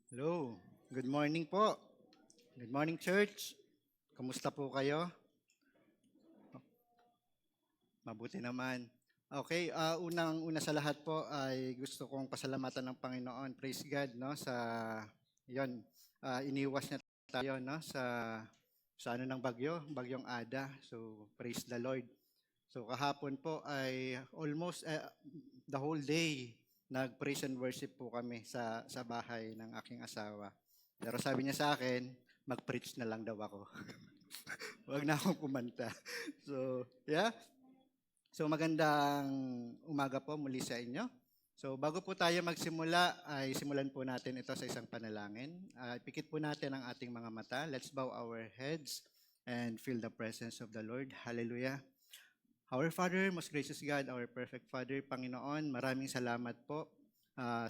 Hello. Good morning po. Good morning, church. Kamusta po kayo? Mabuti naman. Okay, unang-una sa lahat po ay gusto kong pasalamatan ng Panginoon. Praise God, no, sa 'yon. Iniwas niya tayo, no, sa ano ng bagyo, bagyong Ada. So, praise the Lord. So, kahapon po ay almost the whole day nag-praise and worship po kami sa bahay ng aking asawa. Pero sabi niya sa akin, mag-preach na lang daw ako. Huwag na akong kumanta. So, yeah. So, magandang umaga po muli sa inyo. So, bago po tayo magsimula, ay simulan po natin ito sa isang panalangin. Ipikit po natin ang ating mga mata. Let's bow our heads and feel the presence of the Lord. Hallelujah. Our Father, most gracious God, our perfect Father, Panginoon, maraming salamat po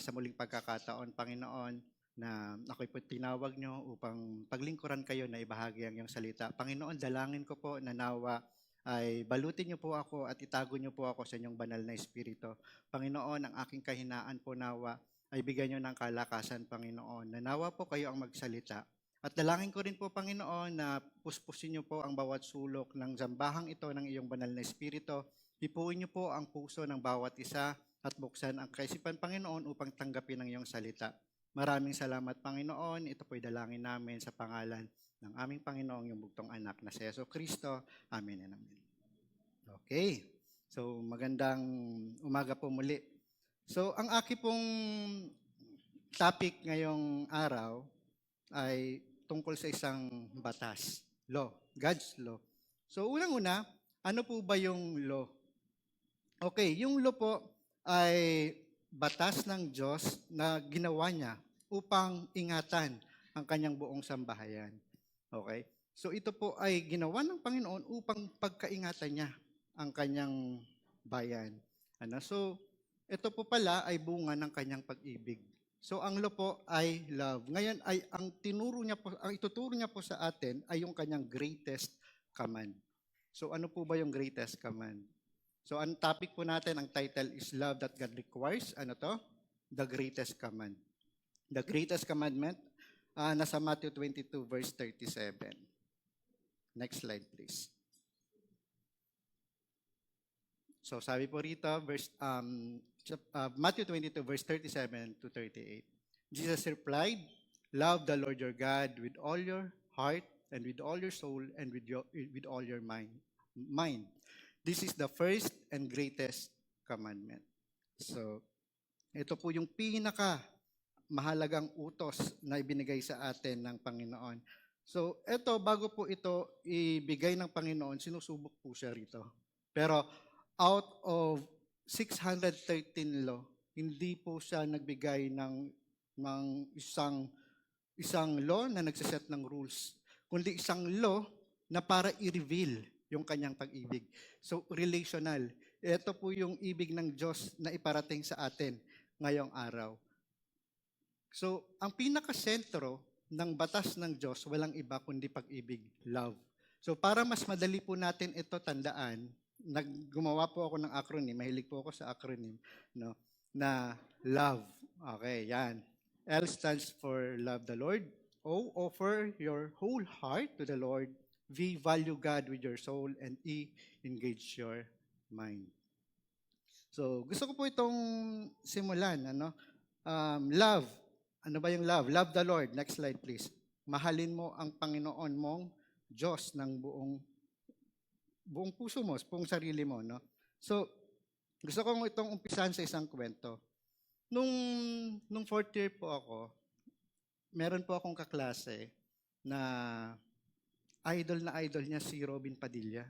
sa muling pagkakataon, Panginoon, na ako'y po tinawag nyo upang paglingkuran kayo na ibahagi ang iyong salita. Panginoon, dalangin ko po na nawa ay balutin niyo po ako at itago niyo po ako sa inyong banal na espiritu. Panginoon, ang aking kahinaan po nawa ay bigyan niyo ng kalakasan, Panginoon. Na nawa po kayo ang magsalita. At dalangin ko rin po, Panginoon, na puspusin niyo po ang bawat sulok ng zambahang ito ng iyong banal na espiritu. Hipuin niyo po ang puso ng bawat isa at buksan ang kaisipan, Panginoon, upang tanggapin ang iyong salita. Maraming salamat, Panginoon. Ito po'y dalangin namin sa pangalan ng aming Panginoong yung bugtong anak na si Yeso Kristo. Amen and amen. Okay. So, magandang umaga po muli. So, ang aking pong topic ngayong araw ay tungkol sa isang batas, law, God's law. So, unang-una, ano po ba yung law? Okay, yung law po ay batas ng Diyos na ginawa niya upang ingatan ang kanyang buong sambahayan. Okay? So ito po ay ginawa ng Panginoon upang pagkaingatan niya ang kanyang bayan. So ito po pala ay bunga ng kanyang pag-ibig. So ang law po ay love. Ngayon ay ang ituturo niya po sa atin ay yung kanyang greatest command. So ano po ba yung greatest command? So ang topic po natin, ang title is Love That God Requires. Ano to? The Greatest Command. The Greatest Commandment, nasa Matthew 22 verse 37. Next slide please. So sabi po rito, Matthew 22 verse 37 to 38. Jesus replied, love the Lord your God with all your heart and with all your soul and with all your mind. This is the first and greatest commandment. So, ito po yung pinaka mahalagang utos na ibinigay sa atin ng Panginoon. So, ito, bago po ito ibigay ng Panginoon, sinusubok po siya rito. Pero, out of 613 law, hindi po siya nagbigay ng isang law na nagsiset ng rules, kundi isang law na para i-reveal yung kanyang pag-ibig. So, relational. Ito po yung ibig ng Diyos na iparating sa atin ngayong araw. So, ang pinakasentro ng batas ng Diyos, walang iba kundi pag-ibig, love. So, para mas madali po natin ito tandaan, gumawa po ako ng acronym, mahilig po ako sa acronym, no, na love. Okay, yan. L stands for love the Lord. O, offer your whole heart to the Lord. V, value God with your soul. And E, engage your mind. So, gusto ko po itong simulan. Love. Ano ba yung love? Love the Lord. Next slide, please. Mahalin mo ang Panginoon mong Diyos ng buong puso mo, buong sarili mo. No? So, gusto ko itong umpisahan sa isang kwento. Nung fourth year po ako, meron po akong kaklase na idol niya si Robin Padilla.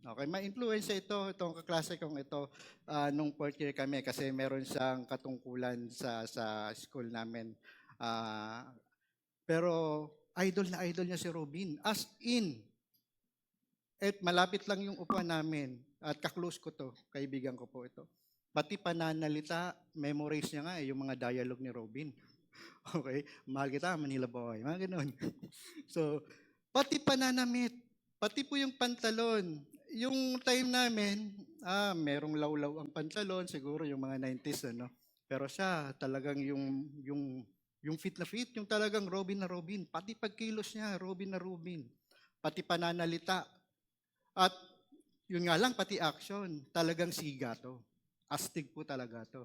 Okay, ma-influensya itong kaklase kong ito nung fourth year kami kasi meron siyang katungkulan sa school namin. Pero idol niya si Robin. As in, at malapit lang yung upuan namin at kaklose ko to, kaibigan ko po ito. Pati pananalita, memorize niya nga yung mga dialogue ni Robin. Okay? Mahal kita, Manila boy. Mga ganun. So, pati pananamit, pati po yung pantalon. Yung time namin, merong lawlaw ang pantalon, siguro yung mga 90s, ano. Pero siya, talagang yung Yung fit na fit, yung talagang Robin na Robin. Pati pagkilos niya, Robin na Robin. Pati pananalita. At yun nga lang, pati action. Talagang siga to. Astig po talaga to.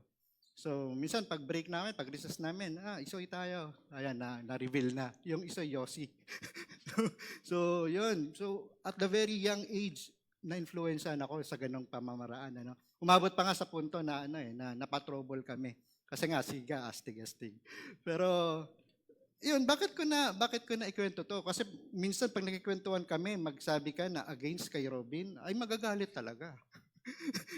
So, minsan pag break namin, pag recess namin, isoy tayo. Ayan, na-reveal na. Yung isoy, Yossi. So, yun. So, at the very young age, na-influencean ako sa ganong pamamaraan. Ano? Umabot pa nga sa punto na, na napatrouble kami. Kasi nga, siga, astig-astig. Pero, yun, bakit ko na ikwento to? Kasi minsan pag nagkikwentuhan kami, magsabi ka na against kay Robin, ay magagalit talaga.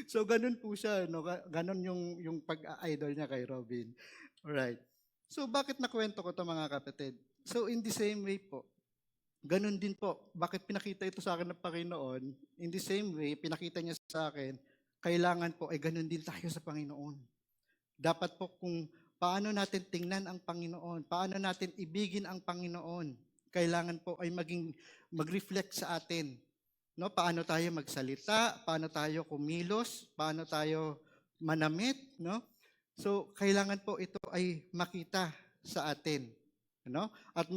So, ganun po siya. No? Ganun yung pag-idol niya kay Robin. Alright. So, bakit nakwento ko to mga kapatid? So, in the same way po, ganun din po. Bakit pinakita ito sa akin ng Panginoon? In the same way, pinakita niya sa akin, kailangan po ay ganun din tayo sa Panginoon. Dapat po kung paano natin tingnan ang Panginoon, paano natin ibigin ang Panginoon, kailangan po ay mag-reflect sa atin. No, paano tayo magsalita, paano tayo kumilos, paano tayo manamit, no? So, kailangan po ito ay makita sa atin, no? At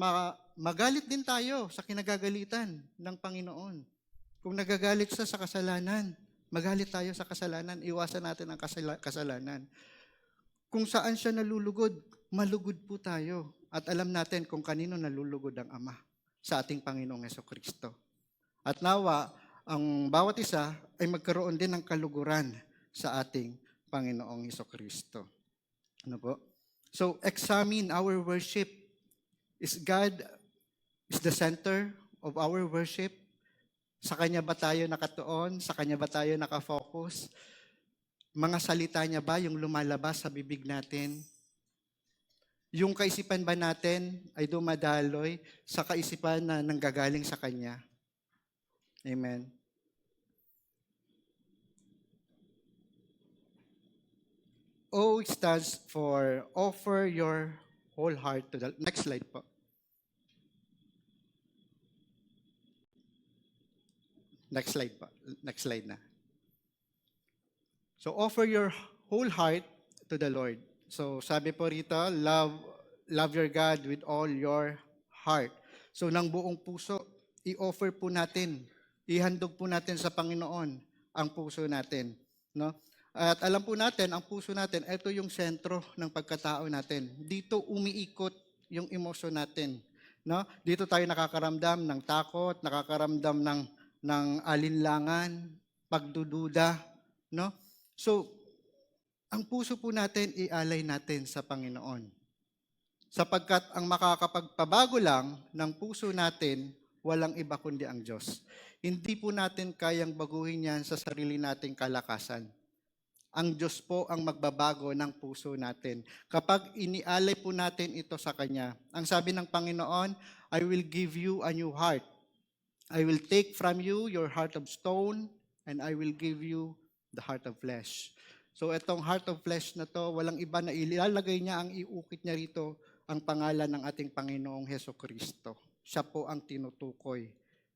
magalit din tayo sa kinagagalitan ng Panginoon. Kung nagagalit siya sa kasalanan, magalit tayo sa kasalanan, iwasan natin ang kasalanan. Kung saan siya nalulugod, malugod po tayo. At alam natin kung kanino nalulugod ang Ama, sa ating Panginoong Hesukristo. At nawa, ang bawat isa ay magkaroon din ng kaluguran sa ating Panginoong Hesukristo. Ano po? So, examine our worship. Is God is the center of our worship? Sa Kanya ba tayo nakatuon? Sa Kanya ba tayo nakafocus? Mga salita niya ba yung lumalabas sa bibig natin? Yung kaisipan ba natin ay dumadaloy sa kaisipan na nanggagaling sa Kanya? Amen. O stands for offer your whole heart to the... Next slide po. Next slide po. Next slide na. So offer your whole heart to the Lord. So sabi po rito, love your God with all your heart. So ng buong puso, i-offer po natin, ihandog po natin sa Panginoon ang puso natin, no? At alam po natin, ang puso natin, ito yung sentro ng pagkatao natin. Dito umiikot yung emosyon natin, no? Dito tayo nakakaramdam ng takot, nakakaramdam ng alinlangan, pagdududa, no? So, ang puso po natin, ialay natin sa Panginoon. Sapagkat ang makakapagpabago lang ng puso natin, walang iba kundi ang Diyos. Hindi po natin kayang baguhin yan sa sarili nating kalakasan. Ang Diyos po ang magbabago ng puso natin. Kapag inialay po natin ito sa Kanya, ang sabi ng Panginoon, I will give you a new heart. I will take from you your heart of stone, and I will give you the heart of flesh. So itong heart of flesh na to, walang iba na ilalagay niya, ang iukit niya rito, ang pangalan ng ating Panginoong Hesukristo. Siya po ang tinutukoy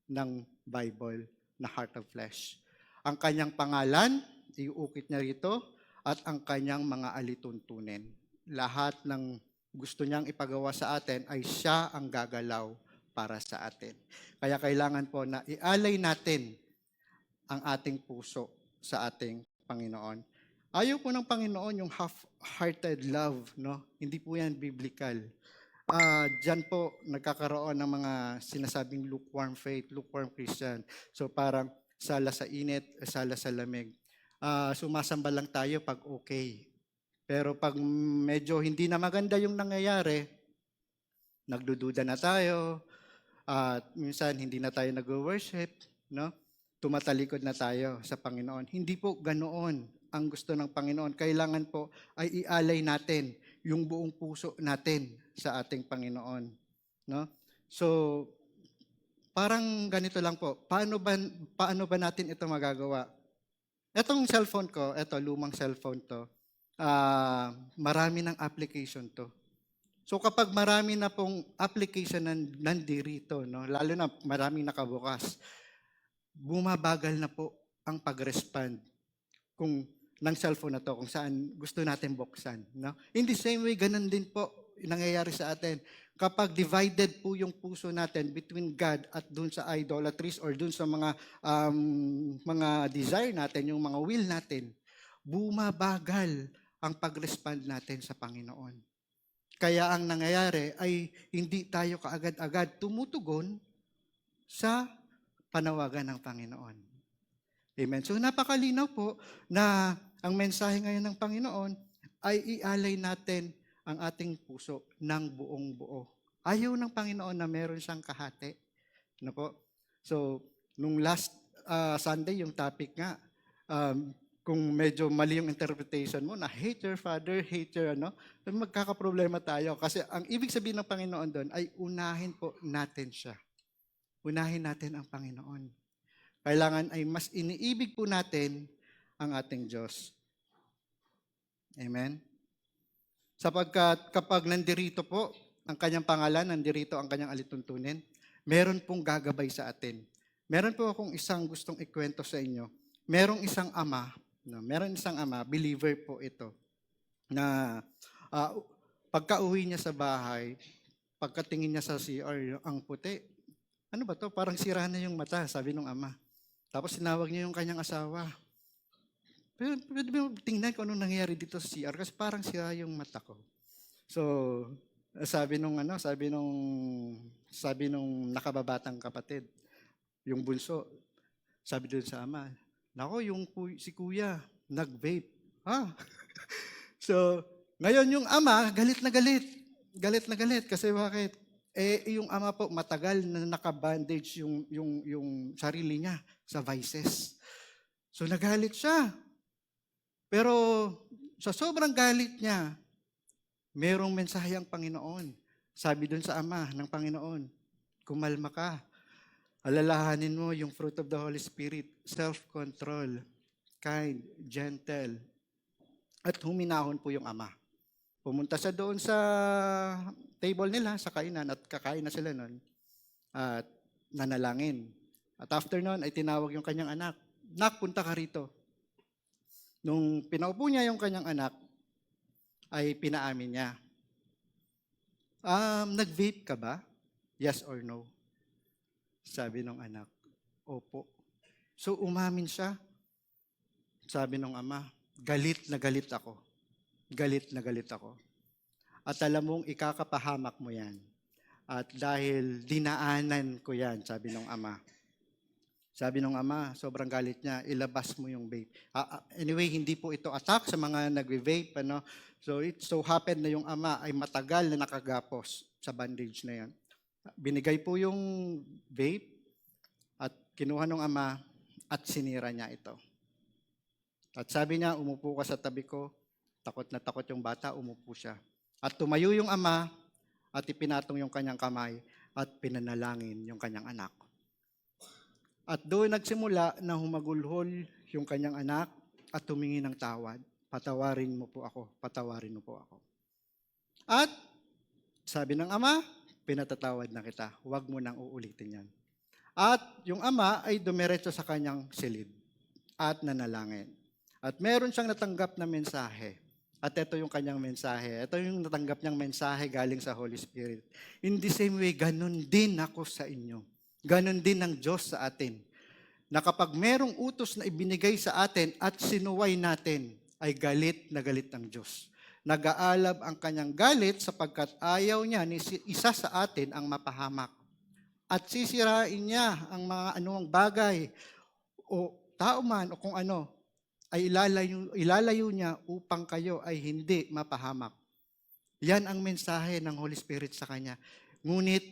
ng Bible na heart of flesh. Ang kanyang pangalan, iukit niya rito, at ang kanyang mga alituntunin. Lahat ng gusto niyang ipagawa sa atin ay siya ang gagalaw para sa atin. Kaya kailangan po na ialay natin ang ating puso sa ating Panginoon. Ayaw po ng Panginoon yung half-hearted love, no? Hindi po yan biblical. Diyan po nagkakaroon ng mga sinasabing lukewarm faith, lukewarm Christian. So parang sala sa init, sala sa lamig. Sumasamba lang tayo pag okay. Pero pag medyo hindi na maganda yung nangyayari, nagdududa na tayo, at minsan hindi na tayo nag-worship, no? Tumatalikod na tayo sa Panginoon. Hindi po ganoon ang gusto ng Panginoon. Kailangan po ay ialay natin yung buong puso natin sa ating Panginoon, no? So parang ganito lang po. Paano ba natin ito magagawa? Etong cellphone ko, lumang cellphone to. Marami ng application to. So kapag marami na pong application nandirito, no, lalo na maraming nakabukas, bumabagal na po ang pag-respond ng cellphone na to kung saan gusto natin buksan. No? In the same way, ganun din po nangyayari sa atin. Kapag divided po yung puso natin between God at dun sa idolatries or dun sa mga desire natin, yung mga will natin, bumabagal ang pag-respond natin sa Panginoon. Kaya ang nangyayari ay hindi tayo kaagad-agad tumutugon sa panawagan ng Panginoon. Amen. So napakalinaw po na ang mensahe ngayon ng Panginoon ay ialay natin ang ating puso ng buong buo. Ayaw ng Panginoon na meron siyang kahati. Ano po? So, nung last Sunday, yung topic nga, kung medyo mali yung interpretation mo na hate your father, hate your magkakaproblema tayo. Kasi ang ibig sabihin ng Panginoon doon ay unahin po natin siya. Unahin natin ang Panginoon. Kailangan ay mas iniibig po natin ang ating Diyos. Amen? Sapagkat kapag nandirito po ang kanyang pangalan, nandirito ang kanyang alituntunin, meron pong gagabay sa atin. Meron po akong isang gustong ikwento sa inyo. Merong isang ama, believer po ito, na pagka-uwi niya sa bahay, pagkatingin niya sa CR, ang puti. Ano ba to? Parang sira na yung mata, sabi ng ama. Tapos sinawag niya yung kanyang asawa. Pwede mo tingnan kung anong nangyayari dito sa CR kasi parang sira yung mata ko. So, sabi nung nakababatang kapatid, yung bunso, sabi doon sa ama, nako, si kuya, nag-vape. So, ngayon yung ama, galit na galit. Galit na galit kasi bakit? Yung ama po, matagal na nakabandage yung sarili niya sa vices. So, nagalit siya. Pero sa sobrang galit niya, merong mensahe ang Panginoon. Sabi dun sa ama ng Panginoon, kumalma ka. Alalahanin mo yung fruit of the Holy Spirit, self-control, kind, gentle. At huminahon po yung ama. Pumunta siya doon sa table nila, sa kainan, at kakain na sila noon. At nanalangin. At after noon, ay tinawag yung kanyang anak. Nak, punta ka rito. Nung pinaupo niya yung kanyang anak, ay pinaamin niya. Nag-vape ka ba? Yes or no? Sabi ng anak, opo. So umamin siya. Sabi ng ama, galit na galit ako. Galit na galit ako. At alam mong ikakapahamak mo yan. At dahil dinaanan ko yan, sabi ng ama. Sabi ng ama, sobrang galit niya, ilabas mo yung vape. Anyway, hindi po ito attack sa mga nagve-vape. So it so happened na yung ama ay matagal na nakagapos sa bandage na yan. Binigay po yung vape at kinuha ng ama at sinira niya ito. At sabi niya, umupo ka sa tabi ko. Takot na takot yung bata, umupo siya. At tumayo yung ama at ipinatong yung kanyang kamay at pinanalangin yung kanyang anak. At doon nagsimula na humagulhol yung kanyang anak at humingi ng tawad. Patawarin mo po ako, patawarin mo po ako. At sabi ng ama, pinatatawad na kita, huwag mo nang uulitin yan. At yung ama ay dumiretso sa kanyang silid at nanalangin. At meron siyang natanggap na mensahe. At ito yung kanyang mensahe. Ito yung natanggap niyang mensahe galing sa Holy Spirit. In the same way, ganun din ako sa inyo. Ganun din ang Diyos sa atin. Na kapag merong utos na ibinigay sa atin at sinuway natin, ay galit na galit ang Diyos. Nag-aalab ang kanyang galit sapagkat ayaw niya ni isa sa atin ang mapahamak. At sisirain niya ang mga anumang bagay o tao man o kung ano, ay ilalayo niya upang kayo ay hindi mapahamak. Yan ang mensahe ng Holy Spirit sa kanya. Ngunit,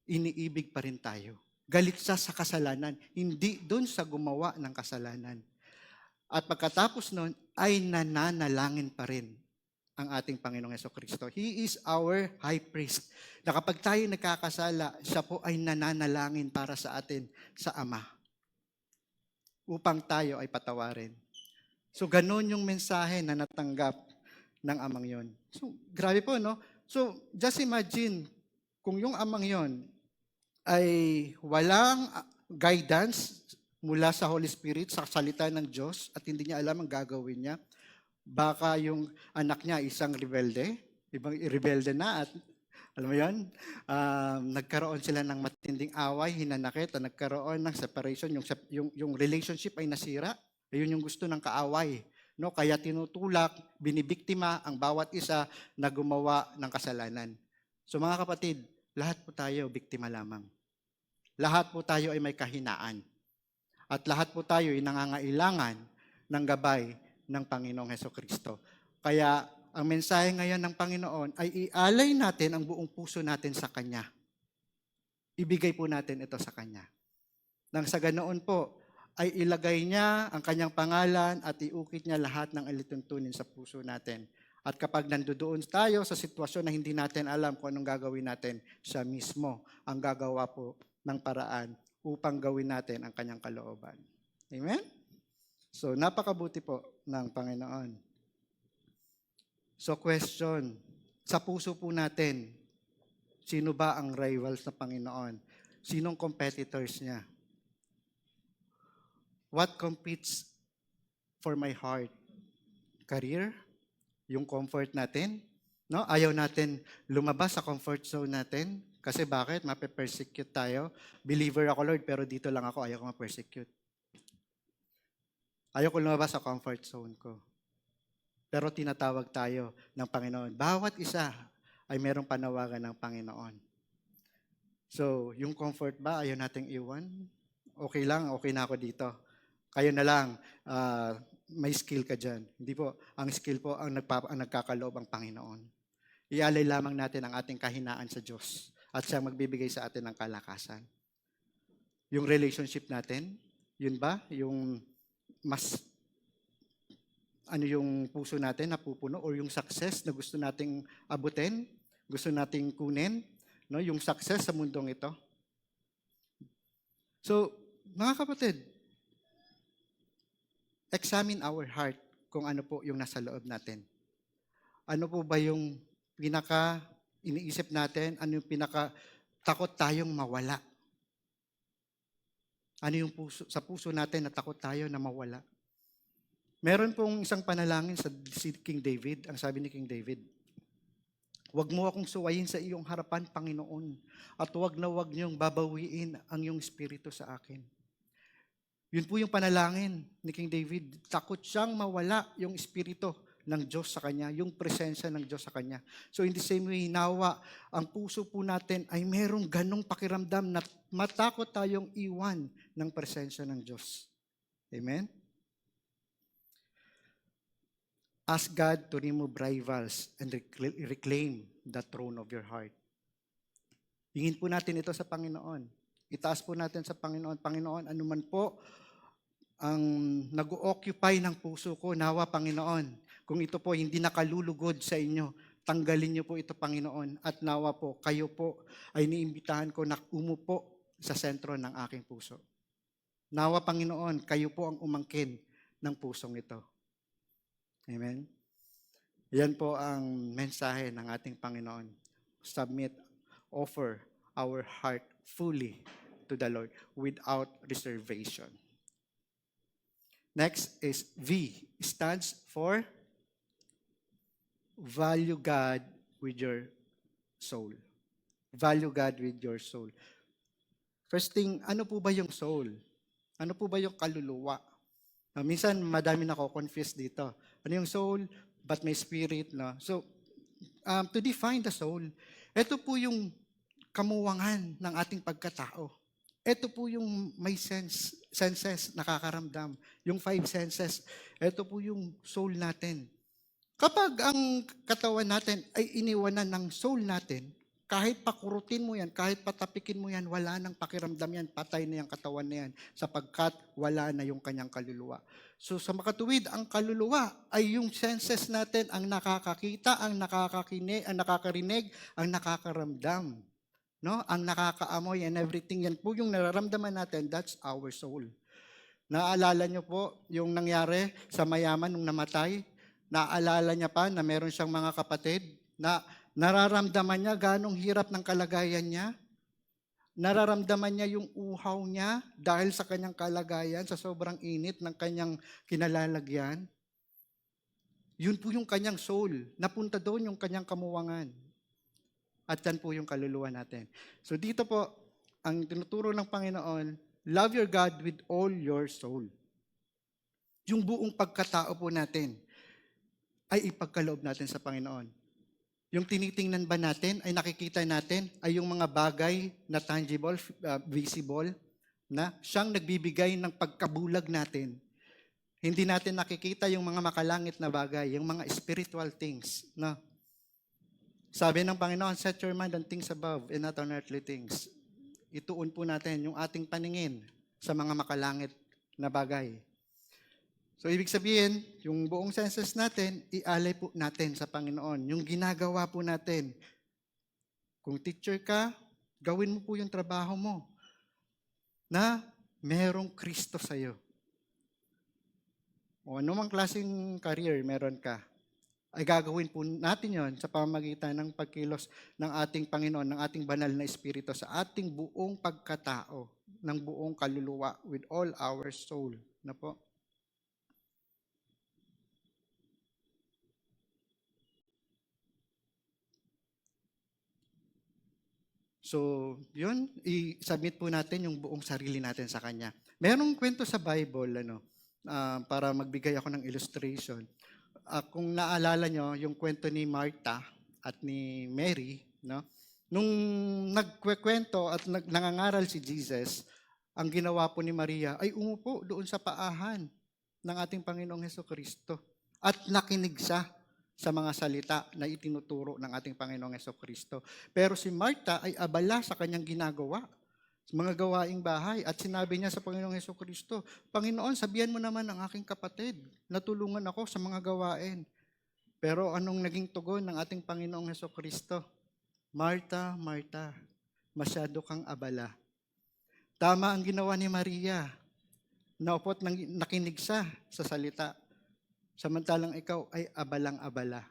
iniibig pa rin tayo. Galit siya sa kasalanan, hindi doon sa gumawa ng kasalanan. At pagkatapos nun, ay nananalangin pa rin ang ating Panginoong Jesucristo. He is our high priest. Na kapag tayo nagkakasala, siya po ay nananalangin para sa atin sa Ama. Upang tayo ay patawarin. So, ganun yung mensahe na natanggap ng amang yon. So, grabe po, no? So, just imagine, kung yung amang yon ay walang guidance mula sa Holy Spirit, sa salita ng Diyos, at hindi niya alam ang gagawin niya, baka yung anak niya isang rebelde, ibang rebelde na at alam mo yun, nagkaroon sila ng matinding away, hinanakit, at nagkaroon ng separation, yung relationship ay nasira. Ayun yung gusto ng kaaway. No? Kaya tinutulak, binibiktima ang bawat isa na gumawa ng kasalanan. So mga kapatid, lahat po tayo biktima lamang. Lahat po tayo ay may kahinaan. At lahat po tayo ay nangangailangan ng gabay ng Panginoong Hesukristo. Kaya ang mensahe ngayon ng Panginoon ay ialay natin ang buong puso natin sa Kanya. Ibigay po natin ito sa Kanya. Nang sa ganoon po, ay ilagay niya ang Kanyang pangalan at iukit niya lahat ng alituntunin sa puso natin. At kapag nandoon tayo sa sitwasyon na hindi natin alam kung anong gagawin natin, siya mismo ang gagawa po ng paraan upang gawin natin ang Kanyang kalooban. Amen? So, napakabuti po ng Panginoon. So question, sa puso po natin, sino ba ang rivals ng Panginoon? Sinong competitors niya? What competes for my heart? Career? Yung comfort natin? No? Ayaw natin lumabas sa comfort zone natin. Kasi bakit? Mape-persecute tayo. Believer ako, Lord, pero dito lang ako, ayaw ko ma-persecute. Ayaw ko lumabas sa comfort zone ko. Pero tinatawag tayo ng Panginoon. Bawat isa ay merong panawagan ng Panginoon. So, yung comfort ba, ayaw nating iwan? Okay lang, okay na ako dito. Kayo na lang, may skill ka dyan. Hindi po, ang skill po, ang nagkakaloob ang Panginoon. Ialay lamang natin ang ating kahinaan sa Diyos at siya magbibigay sa atin ng kalakasan. Yung relationship natin, yun ba? Yung mas ano yung puso natin napupuno or yung success na gusto nating abutin, gusto nating kunin, no? Yung success sa mundong ito. So, mga kapatid, examine our heart kung ano po yung nasa loob natin. Ano po ba yung pinaka iniisip natin? Ano yung pinaka takot tayong mawala? Ano yung sa puso natin na takot tayo na mawala? Meron pong isang panalangin sa si King David, ang sabi ni King David, "Huwag mo akong suwayin sa iyong harapan, Panginoon, at huwag na huwag niyong babawiin ang iyong espiritu sa akin." Yun po yung panalangin ni King David. Takot siyang mawala yung espiritu ng Diyos sa kanya, yung presensya ng Diyos sa kanya. So in the same way, nawa, ang puso po natin ay merong ganong pakiramdam na matakot tayong iwan ng presensya ng Diyos. Amen? Ask God to remove rivals and reclaim the throne of your heart. Hingin po natin ito sa Panginoon. Itaas po natin sa Panginoon. Panginoon, anuman po ang nag-occupy ng puso ko, nawa Panginoon, kung ito po hindi nakalulugod sa inyo, tanggalin niyo po ito Panginoon. At nawa po, kayo po ay niimbitahan ko na umupo sa sentro ng aking puso. Nawa Panginoon, kayo po ang umangkin ng pusong ito. Amen? Yan po ang mensahe ng ating Panginoon. Submit, offer our heart fully to the Lord without reservation. Next is V. Stands for value God with your soul. Value God with your soul. First thing, ano po ba yung soul? Ano po ba yung kaluluwa? Minsan, madami na ako confused dito. Ano yung soul? But may spirit, no? So, to define the soul, ito po yung kamuwangan ng ating pagkatao. Ito po yung may senses, nakakaramdam. Yung 5 senses, ito po yung soul natin. Kapag ang katawan natin ay iniwanan ng soul natin, kahit pakurutin mo yan, kahit patapikin mo yan, wala nang pakiramdam yan, patay na yung katawan na yan, sapagkat wala na yung kanyang kaluluwa. So sa makatuwid, ang kaluluwa ay yung senses natin, ang nakakakita, ang nakakakinig, ang nakakarinig, ang nakakaramdam. No? Ang nakakaamoy and everything, yan po yung nararamdaman natin, that's our soul. Naaalala nyo po yung nangyari sa mayaman nung namatay? Naaalala niya pa na meron siyang mga kapatid na nararamdaman niya ganong hirap ng kalagayan niya. Nararamdaman niya yung uhaw niya dahil sa kanyang kalagayan, sa sobrang init ng kanyang kinalalagyan. Yun po yung kanyang soul. Napunta doon yung kanyang kamuwangan. At yan po yung kaluluwa natin. So dito po, ang tinuturo ng Panginoon, love your God with all your soul. Yung buong pagkatao po natin ay ipagkaloob natin sa Panginoon. Yung tinitingnan ba natin, ay nakikita natin, ay yung mga bagay na tangible, visible, na siyang nagbibigay ng pagkabulag natin. Hindi natin nakikita yung mga makalangit na bagay, yung mga spiritual things. No? Sabi ng Panginoon, set your mind on things above and not on earthly things. Ituon po natin yung ating paningin sa mga makalangit na bagay. So, ibig sabihin, yung buong senses natin, ialay po natin sa Panginoon. Yung ginagawa po natin. Kung teacher ka, gawin mo po yung trabaho mo na merong Kristo sa'yo. O anumang klaseng career meron ka, ay gagawin po natin yon sa pamamagitan ng pagkilos ng ating Panginoon, ng ating banal na Espiritu sa ating buong pagkatao, ng buong kaluluwa with all our soul. Na po? So, yun, i-submit po natin yung buong sarili natin sa Kanya. Merong kwento sa Bible, para magbigay ako ng illustration. Kung naalala nyo, yung kwento ni Martha at ni Mary, no? Nung nagkwekwento at nangangaral si Jesus, ang ginawa po ni Maria ay umupo doon sa paahan ng ating Panginoong Hesukristo at nakinig siya sa mga salita na itinuturo ng ating Panginoong Hesukristo. Pero si Martha ay abala sa kanyang ginagawa, mga gawaing bahay, at sinabi niya sa Panginoong Hesukristo, Panginoon, sabihan mo naman ang aking kapatid na tulungan ako sa mga gawain. Pero anong naging tugon ng ating Panginoong Hesukristo? Martha, Martha, masyado kang abala. Tama ang ginawa ni Maria. Naupot nakinig siya sa salita. Samantalang ikaw ay abalang-abala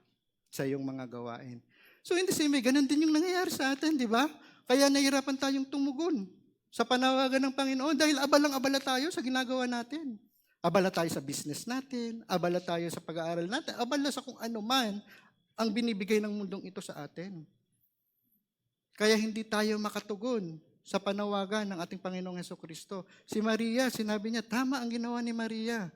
sa iyong mga gawain. So in the same way, ganun din yung nangyayari sa atin, di ba? Kaya nahihirapan tayong tumugon sa panawagan ng Panginoon dahil abalang-abala tayo sa ginagawa natin. Abala tayo sa business natin, abala tayo sa pag-aaral natin, abala sa kung ano man ang binibigay ng mundong ito sa atin. Kaya hindi tayo makatugon sa panawagan ng ating Panginoong Hesukristo. Si Maria, sinabi niya, tama ang ginawa ni Maria.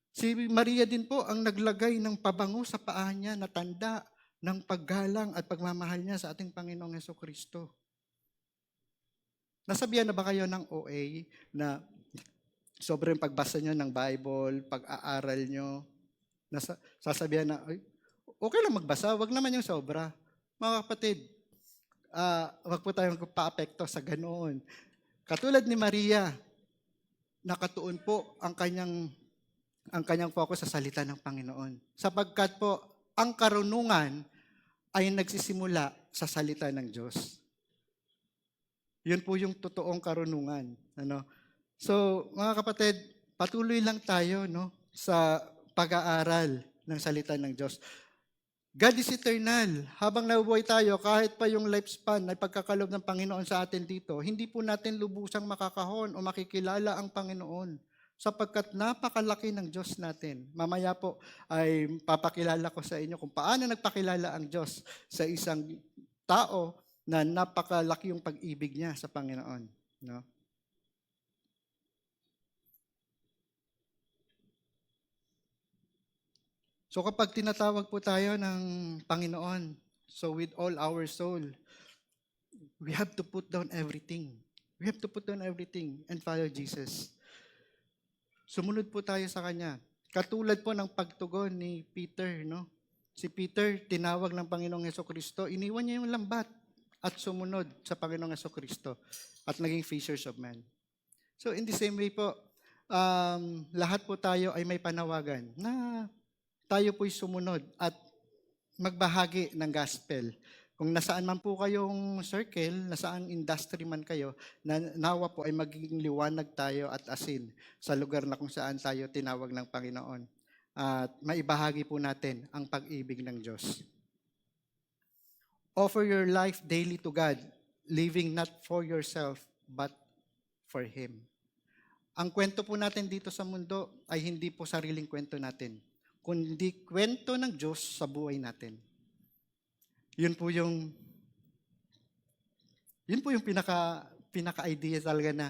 Si Maria din po ang naglagay ng pabango sa paa niya na tanda ng paggalang at pagmamahal niya sa ating Panginoong Hesukristo. Nasabihan na ba kayo ng OA na sobrang pagbasa nyo ng Bible, pag-aaral nyo, sasabihan na, okay lang magbasa, wag naman yung sobra. Mga kapatid, wag po tayong pa-apekto sa ganoon. Katulad ni Maria, nakatuon po ang kanyang focus sa salita ng Panginoon. Sapagkat po, ang karunungan ay nagsisimula sa salita ng Diyos. Yun po yung totoong karunungan. So, mga kapatid, patuloy lang tayo sa pag-aaral ng salita ng Diyos. God is eternal. Habang nabubuhay tayo, kahit pa yung lifespan ay pagkakalob ng Panginoon sa atin dito, hindi po natin lubusang makakahon o makikilala ang Panginoon sapagkat napakalaki ng Diyos natin. Mamaya po ay papakilala ko sa inyo kung paano nagpakilala ang Diyos sa isang tao na napakalaki yung pag-ibig niya sa Panginoon. No? So kapag tinatawag po tayo ng Panginoon, so with all our soul, we have to put down everything. We have to put down everything and follow Jesus. Sumunod po tayo sa Kanya. Katulad po ng pagtugon ni Peter, no? Si Peter, tinawag ng Panginoong Hesukristo, iniwan niya yung lambat at sumunod sa Panginoong Hesukristo at naging fishers of men. So in the same way po, lahat po tayo ay may panawagan na tayo po'y sumunod at magbahagi ng gospel. Kung nasaan man po kayong circle, nasaan industry man kayo, nawa po ay magiging liwanag tayo at asin sa lugar na kung saan tayo tinawag ng Panginoon. At maibahagi po natin ang pag-ibig ng Diyos. Offer your life daily to God, living not for yourself, but for Him. Ang kwento po natin dito sa mundo ay hindi po sariling kwento natin. kundi kwento ng Diyos sa buhay natin. Yun po yung pinaka-idea talaga na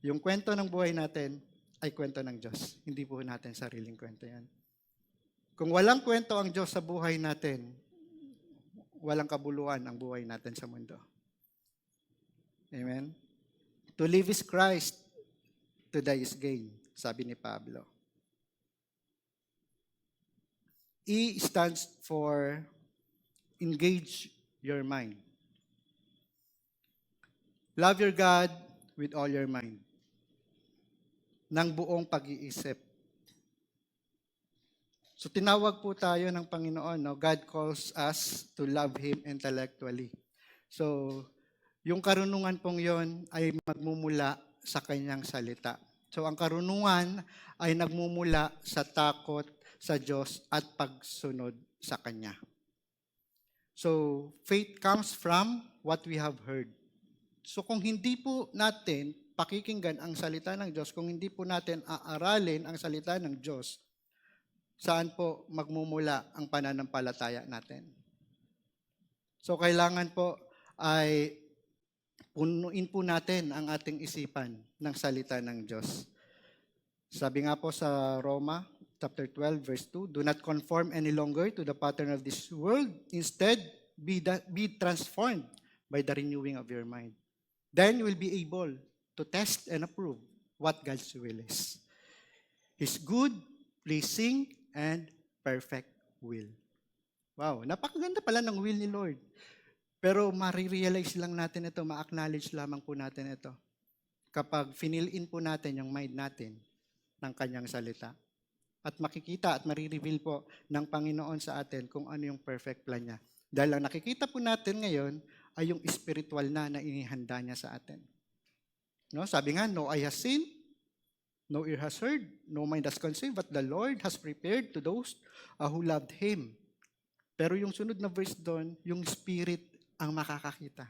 yung kwento ng buhay natin ay kwento ng Diyos. Hindi po natin sariling kwento yan. Kung walang kwento ang Diyos sa buhay natin, walang kabuluhan ang buhay natin sa mundo. Amen? To live is Christ, to die is gain, sabi ni Pablo. E stands for engage your mind. Love your God with all your mind. Ng buong pag-iisip. So tinawag po tayo ng Panginoon, no? God calls us to love Him intellectually. So, yung karunungan pong yon ay magmumula sa kanyang salita. So, ang karunungan ay nagmumula sa takot sa Diyos at pagsunod sa Kanya. So, faith comes from what we have heard. So, kung hindi po natin pakikinggan ang salita ng Diyos, kung hindi po natin aaralin ang salita ng Diyos, saan po magmumula ang pananampalataya natin? So, kailangan po ay punuin po natin ang ating isipan ng salita ng Diyos. Sabi nga po sa Roma, chapter 12, verse 2, do not conform any longer to the pattern of this world. Instead, be transformed by the renewing of your mind. Then you will be able to test and approve what God's will is. His good, pleasing, and perfect will. Wow, napakaganda pala ng will ni Lord. Pero marirealize lang natin ito, ma-acknowledge lamang po natin ito kapag finil in po natin yung mind natin ng kanyang salita. At makikita at marireveal po ng Panginoon sa atin kung ano yung perfect plan niya. Dahil ang nakikita po natin ngayon ay yung spiritual na inihanda niya sa atin. No? Sabi nga, no eye has seen, no ear has heard, no mind has conceived, but the Lord has prepared to those who loved Him. Pero yung sunod na verse doon, yung Spirit ang makakakita.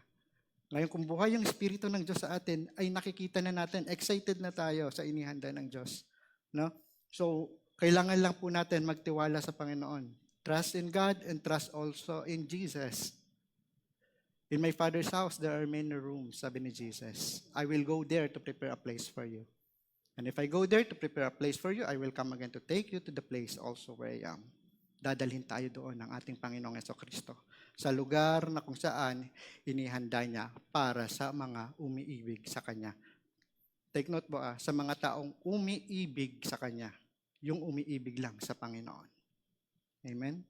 Ngayon, kung buhay yung Espiritu ng Diyos sa atin, ay nakikita na natin, excited na tayo sa inihanda ng Diyos. No? So, kailangan lang po natin magtiwala sa Panginoon. Trust in God and trust also in Jesus. In my Father's house, there are many rooms, sabi ni Jesus. I will go there to prepare a place for you. And if I go there to prepare a place for you, I will come again to take you to the place also where I am. Dadalhin tayo doon ng ating Panginoong Jesucristo sa lugar na kung saan inihanda niya para sa mga umiibig sa Kanya. Take note po sa mga taong umiibig sa Kanya, yung umiibig lang sa Panginoon. Amen?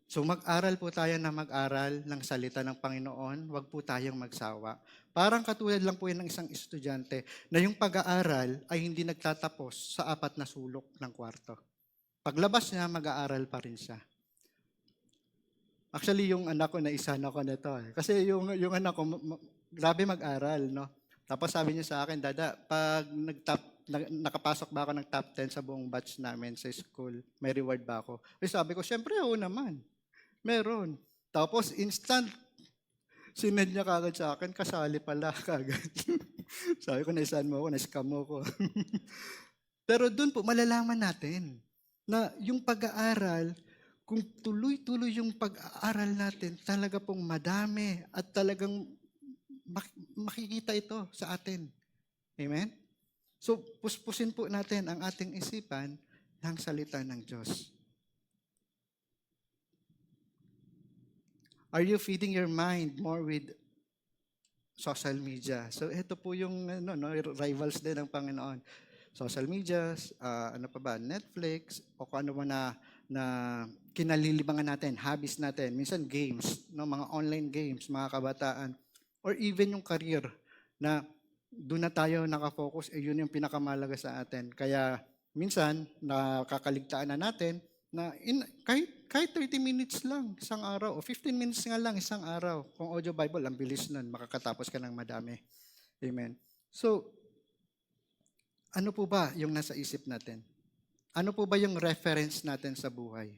So mag-aral po tayo na mag-aral ng salita ng Panginoon, huwag po tayong magsawa. Parang katulad lang po yan ng isang estudyante na yung pag-aaral ay hindi nagtatapos sa 4 na sulok ng kwarto. Paglabas niya, mag-aaral pa rin siya. Actually, yung anak ko, naisahan ako na ito. Kasi yung anak ko, grabe mag-aral, no? Tapos sabi niya sa akin, Dada, pag nakapasok ba ako ng top 10 sa buong batch namin sa school, may reward ba ako? Sabi ko, syempre, oo naman. Meron. Tapos, instant, sinend niya kagad sa akin, kasali pala kagad. Sabi ko, naisahan mo ako, na-scam mo ako. Pero doon po, malalaman natin na yung pag-aaral, kung tuloy-tuloy yung pag-aaral natin, talaga pong madami at talagang makikita ito sa atin. Amen? So, puspusin po natin ang ating isipan ng salita ng Diyos. Are you feeding your mind more with social media? So, ito po yung rivals din ng Panginoon. Social media, ano pa ba, Netflix, o kung ano ba na kinalilibangan natin, hobbies natin, minsan games, no, mga online games, mga kabataan, or even yung career na doon na tayo nakafocus, yun yung pinakamalaga sa atin. Kaya minsan, nakakaligtaan na natin na kahit 30 minutes lang isang araw, o 15 minutes nga lang isang araw. Kung audio Bible, ang bilis nun, makakatapos ka ng madami. Amen. So, ano po ba yung nasa isip natin? Ano po ba yung reference natin sa buhay?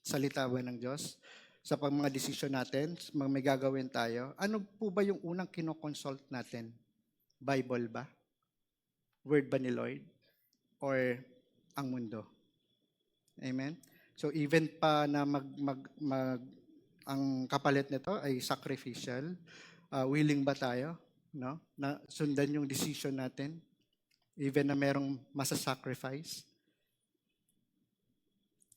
Salita ba ng Diyos? Sa mga desisyon natin, mga may gagawin tayo, ano po ba yung unang kinoconsult natin? Bible ba? Word ba ni Lord? Or ang mundo. Amen? So even pa na ang kapalit nito ay sacrificial, willing ba tayo, no? Na sundan yung decision natin, even na merong masa-sacrifice.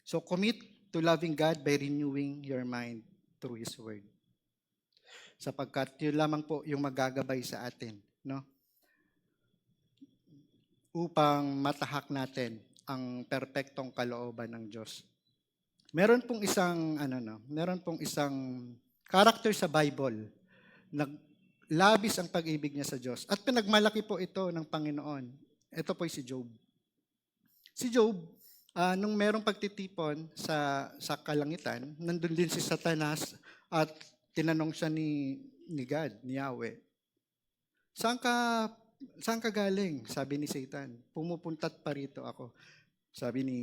So commit to loving God by renewing your mind through His Word. Sapagkat yun lamang po yung magagabay sa atin, no? Upang matahak natin ang perpektong kalooban ng Diyos. Meron pong isang character sa Bible na labis ang pag-ibig niya sa Diyos. At pinagmalaki po ito ng Panginoon. Ito po si Job. Si Job, nung merong pagtitipon sa kalangitan, nandun din si Satanas at tinanong siya ni God, ni Yahweh. Saan ka galing? Sabi ni Satan. Pumupunta't parito ako. Sabi ni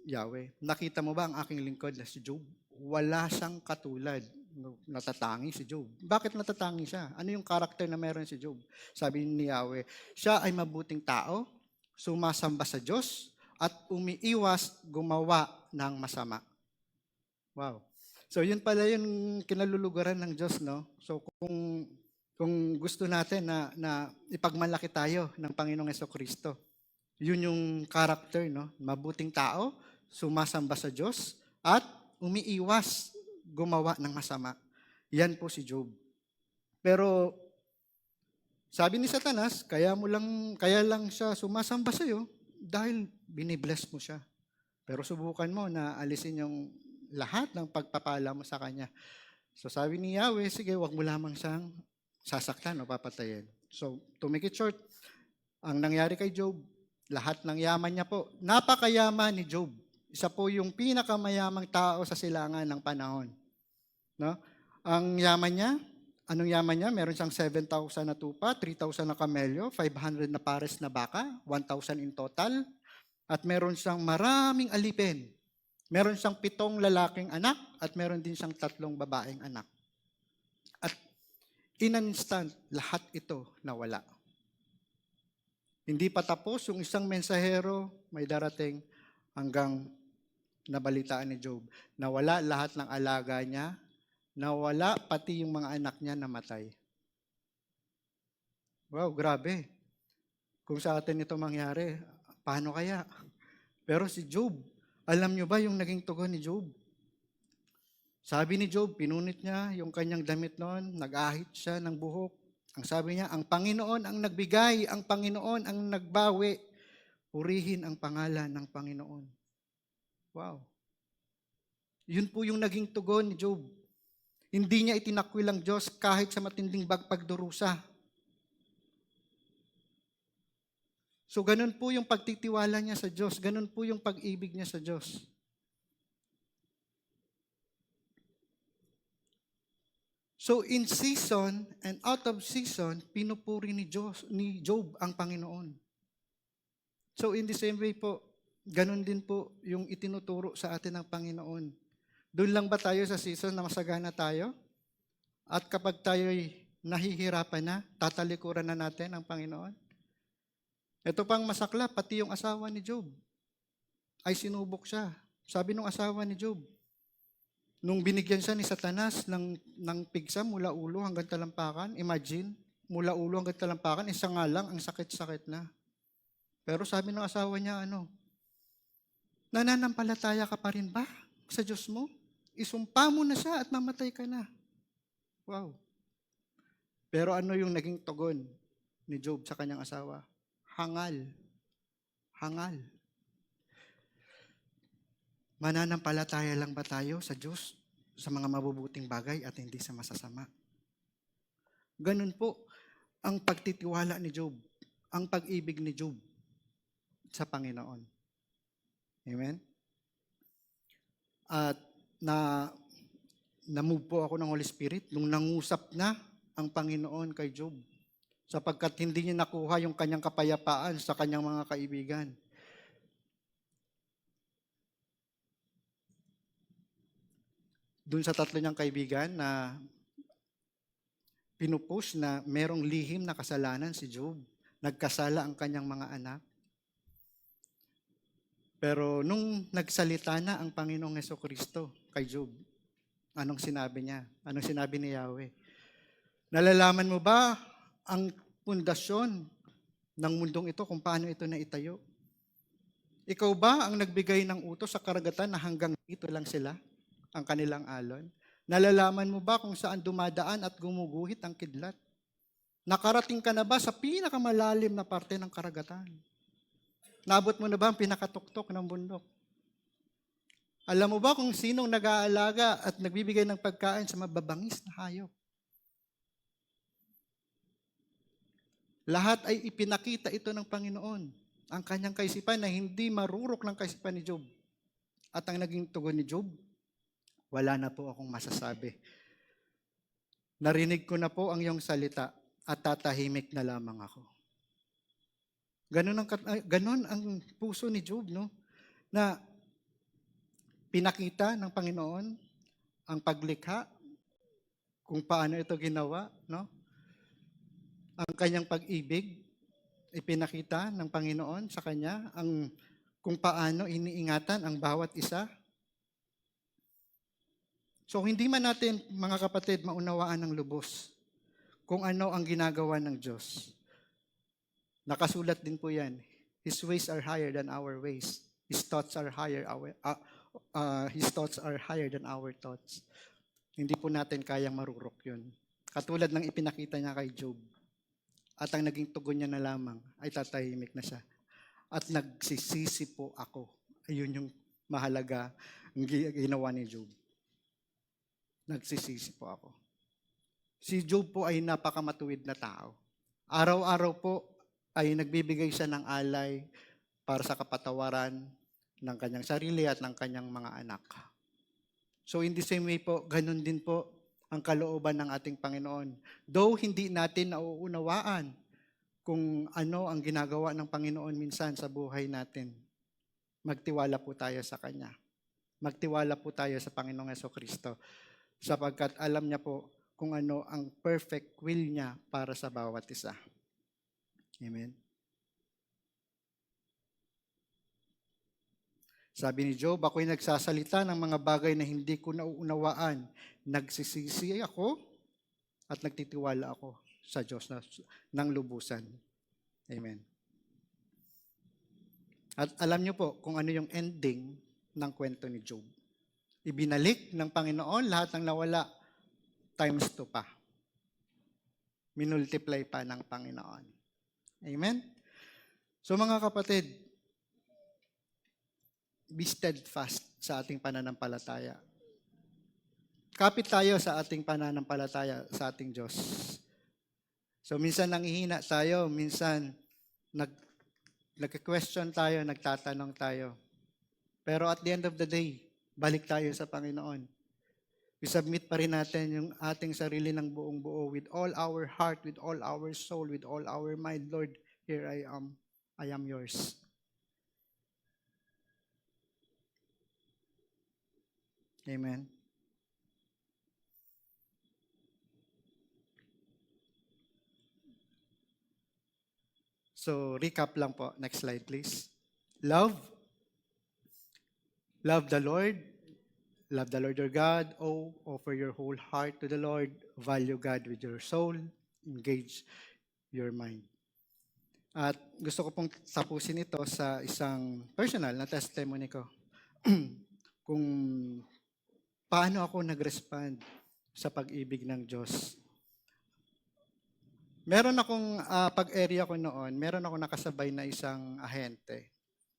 Yahweh, nakita mo ba ang aking lingkod na si Job? Wala siyang katulad. Natatangi si Job. Bakit natatangi siya? Ano yung karakter na meron si Job? Sabi ni Yahweh, siya ay mabuting tao, sumasamba sa Diyos, at umiiwas gumawa ng masama. Wow. So yun pala yung kinalulugaran ng Diyos, no? So kung gusto natin na ipagmalaki tayo ng Panginoong Jesucristo, yun yung character, no? Mabuting tao, sumasamba sa Diyos, at umiiwas gumawa ng masama. Yan po si Job. Pero sabi ni Satanas, kaya lang siya sumasamba sa iyo dahil binibless mo siya. Pero subukan mo na alisin yung lahat ng pagpapala mo sa kanya. So sabi ni Yahweh, sige, wag mo lamang siyang sasaktan o papatayin. So to make it short, ang nangyari kay Job, lahat ng yaman niya po, napakayaman ni Job. Isa po yung pinakamayamang tao sa silangan ng panahon. No? Ang yaman niya, anong yaman niya? Meron siyang 7,000 na tupa, 3,000 na kamelyo, 500 na pares na baka, 1,000 in total, at meron siyang maraming alipin. Meron siyang 7 lalaking anak at meron din siyang 3 babaeng anak. At in an instant, lahat ito nawala. Hindi pa tapos, yung isang mensahero may darating hanggang nabalitaan ni Job. Nawala lahat ng alaga niya, nawala pati yung mga anak niya namatay. Wow, grabe. Kung sa atin ito mangyari, paano kaya? Pero si Job, alam niyo ba yung naging tugon ni Job? Sabi ni Job, pinunit niya yung kanyang damit noon, nag-ahit siya ng buhok. Ang sabi niya, ang Panginoon ang nagbigay, ang Panginoon ang nagbawi. Purihin ang pangalan ng Panginoon. Wow. Yun po yung naging tugon ni Job. Hindi niya itinakwil ang Diyos kahit sa matinding pagdurusa. So ganun po yung pagtitiwala niya sa Diyos. Ganun po yung pag-ibig niya sa Diyos. So in season and out of season, pinupuri ni Job ang Panginoon. So in the same way po, ganun din po yung itinuturo sa atin ng Panginoon. Doon lang ba tayo sa season na masagana tayo? At kapag tayo'y nahihirapan na, tatalikuran na natin ang Panginoon? Ito pang masakla, pati yung asawa ni Job ay sinubok siya. Sabi ng asawa ni Job, nung binigyan siya ni Satanas ng pigsa mula ulo hanggang talampakan, imagine, mula ulo hanggang talampakan, isa nga lang, ang sakit-sakit na. Pero sabi ng asawa niya, nananampalataya ka pa rin ba sa Diyos mo? Isumpa mo na siya at mamatay ka na. Wow. Pero ano yung naging tugon ni Job sa kanyang asawa? Hangal. Hangal. Mananampalataya lang ba tayo sa Diyos sa mga mabubuting bagay at hindi sa masasama? Ganun po ang pagtitiwala ni Job, ang pag-ibig ni Job sa Panginoon. Amen? At na-move po ako ng Holy Spirit nung nangusap na ang Panginoon kay Job sapagkat hindi niya nakuha yung kanyang kapayapaan sa kanyang mga kaibigan. Doon sa 3 niyang kaibigan na pinupush na merong lihim na kasalanan si Job. Nagkasala ang kanyang mga anak. Pero nung nagsalita na ang Panginoong Hesukristo kay Job, anong sinabi niya? Anong sinabi ni Yahweh? Nalalaman mo ba ang pundasyon ng mundong ito kung paano ito naitayo? Ikaw ba ang nagbigay ng utos sa karagatan na hanggang dito lang sila, ang kanilang alon? Nalalaman mo ba kung saan dumadaan at gumuguhit ang kidlat? Nakarating ka na ba sa pinakamalalim na parte ng karagatan? Naabot mo na ba ang pinakatuktok ng bundok? Alam mo ba kung sinong nag-aalaga at nagbibigay ng pagkain sa mababangis na hayop? Lahat ay ipinakita ito ng Panginoon. Ang kanyang kaisipan na hindi marurok ng kaisipan ni Job. At ang naging tugon ni Job, wala na po akong masasabi. Narinig ko na po ang iyong salita at tatahimik na lamang ako. Ganon ang puso ni Job, no? Na pinakita ng Panginoon ang paglikha, kung paano ito ginawa, no? Ang kanyang pag-ibig, ipinakita ng Panginoon sa kanya, ang kung paano iniingatan ang bawat isa. So hindi man natin, mga kapatid, maunawaan ng lubos kung ano ang ginagawa ng Diyos. Nakasulat din po yan. His ways are higher than our ways. His thoughts are higher than our thoughts. Hindi po natin kayang marurok yun. Katulad ng ipinakita niya kay Job. At ang naging tugon niya na lamang ay tatahimik na siya. At nagsisisi po ako. Ayun yung mahalaga ang ginawa ni Job. Nagsisisi po ako. Si Job po ay napakamatuwid na tao. Araw-araw po ay nagbibigay siya ng alay para sa kapatawaran ng kanyang sarili at ng kanyang mga anak. So in the same way po, ganun din po ang kalooban ng ating Panginoon. Though hindi natin nauunawaan kung ano ang ginagawa ng Panginoon minsan sa buhay natin, magtiwala po tayo sa Kanya. Magtiwala po tayo sa Panginoong Hesukristo sapagkat alam niya po kung ano ang perfect will niya para sa bawat isa. Amen. Sabi ni Job, ako'y nagsasalita ng mga bagay na hindi ko nauunawaan. Nagsisisi ako at nagtitiwala ako sa Diyos ng lubusan. Amen. At alam niyo po kung ano yung ending ng kwento ni Job. Ibinalik ng Panginoon lahat ng nawala times 2 pa. Minultiply pa ng Panginoon. Amen? So mga kapatid, be steadfast sa ating pananampalataya. Kapit tayo sa ating pananampalataya sa ating Diyos. So minsan nanghihina tayo, minsan nag-question tayo, nagtatanong tayo. Pero at the end of the day, balik tayo sa Panginoon. I-submit pa rin natin yung ating sarili ng buong buo with all our heart, with all our soul, with all our mind. Lord, here I am. I am yours. Amen. So, recap lang po. Next slide, please. Love the Lord. Love the Lord your God. Offer your whole heart to the Lord. Value God with your soul. Engage your mind. At gusto ko pong tapusin ito sa isang personal na testimony ko. Kung paano ako nag-respond sa pag-ibig ng Diyos. Meron akong, pag-area ko noon, meron ako nakasabay na isang ahente.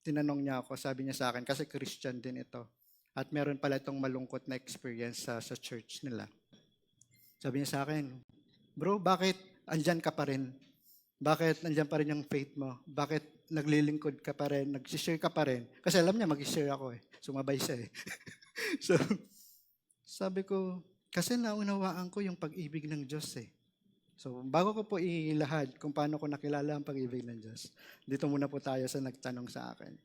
Tinanong niya ako, sabi niya sa akin, kasi Christian din ito. At meron pala itong malungkot na experience sa church nila. Sabi niya sa akin, bro, bakit andyan ka pa rin? Bakit andyan pa rin yung faith mo? Bakit naglilingkod ka pa rin? Nag-share ka pa rin? Kasi alam niya, mag-share ako eh. Sumabay siya eh. So, sabi ko, kasi naunawaan ko yung pag-ibig ng Diyos eh. So, bago ko po ilahad kung paano ko nakilala ang pag-ibig ng Diyos, dito muna po tayo sa nagtanong sa akin.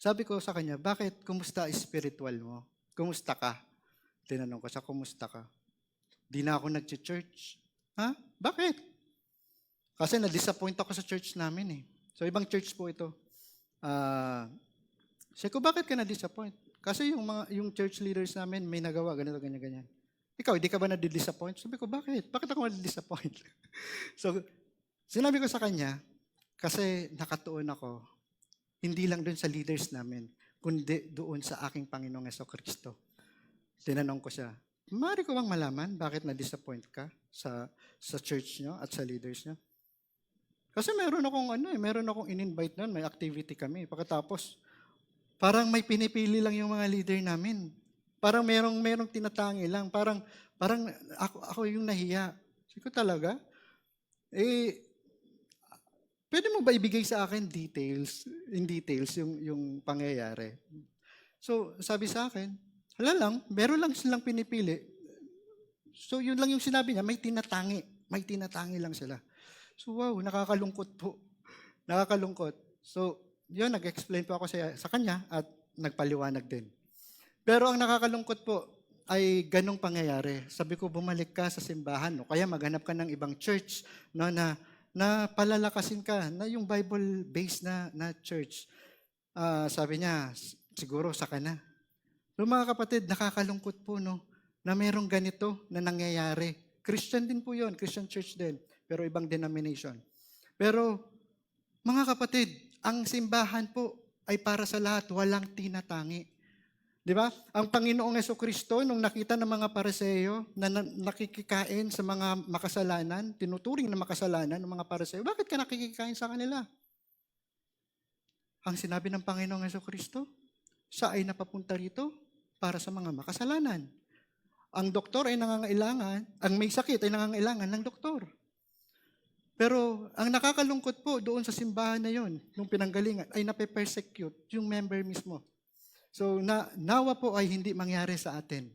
Sabi ko sa kanya, bakit? Kumusta spiritual mo? Kumusta ka? Tinanong ko siya, kumusta ka? Di na ako nag-church. Ha? Bakit? Kasi na-disappoint ako sa church namin eh. So, ibang church po ito. Sabi ko, bakit ka na-disappoint? Kasi yung church leaders namin may nagawa, ganito, ganyan, ganyan. Ikaw, hindi ka ba na-disappoint? Sabi ko, bakit? Bakit ako na-disappoint? So, sinabi ko sa kanya, kasi nakatuon ako, hindi lang doon sa leaders namin, kundi doon sa aking Panginoong Kristo. Tinanong ko siya, maaari ko bang malaman bakit na-disappoint ka sa church nyo at sa leaders nyo? Kasi meron akong in-invite noon, may activity kami. Pagkatapos, parang may pinipili lang yung mga leader namin. Parang merong tinatangi lang. Parang ako yung nahiya. Sabi ko talaga, eh, pwede mo ba ibigay sa akin in details yung pangyayari? So, sabi sa akin, hala lang, meron lang silang pinipili. So, yun lang yung sinabi niya, may tinatangi lang sila. So, wow, nakakalungkot po. Nakakalungkot. So, yun, nag-explain po ako sa kanya at nagpaliwanag din. Pero ang nakakalungkot po ay ganong pangyayari. Sabi ko, bumalik ka sa simbahan, no? Kaya maghanap ka ng ibang church, no, na palalakasin ka, na yung Bible-based na church. Sabi niya, siguro saka na. So mga kapatid, nakakalungkot po, no, na merong ganito na nangyayari. Christian din po yun, Christian church din, pero ibang denomination. Pero mga kapatid, ang simbahan po ay para sa lahat, walang tinatangi. Di ba? Ang Panginoong Kristo, nung nakita ng mga Pariseo na nakikikain sa mga makasalanan, tinuturing na makasalanan ng mga Pariseo, bakit ka nakikikain sa kanila? Ang sinabi ng Panginoong Kristo, siya ay napapunta rito para sa mga makasalanan. Ang doktor ay nangangailangan, ang may sakit ay nangangailangan ng doktor. Pero ang nakakalungkot po doon sa simbahan na yon, nung pinanggalingan, ay nape-persecute yung member mismo. So, nawa po ay hindi mangyari sa atin.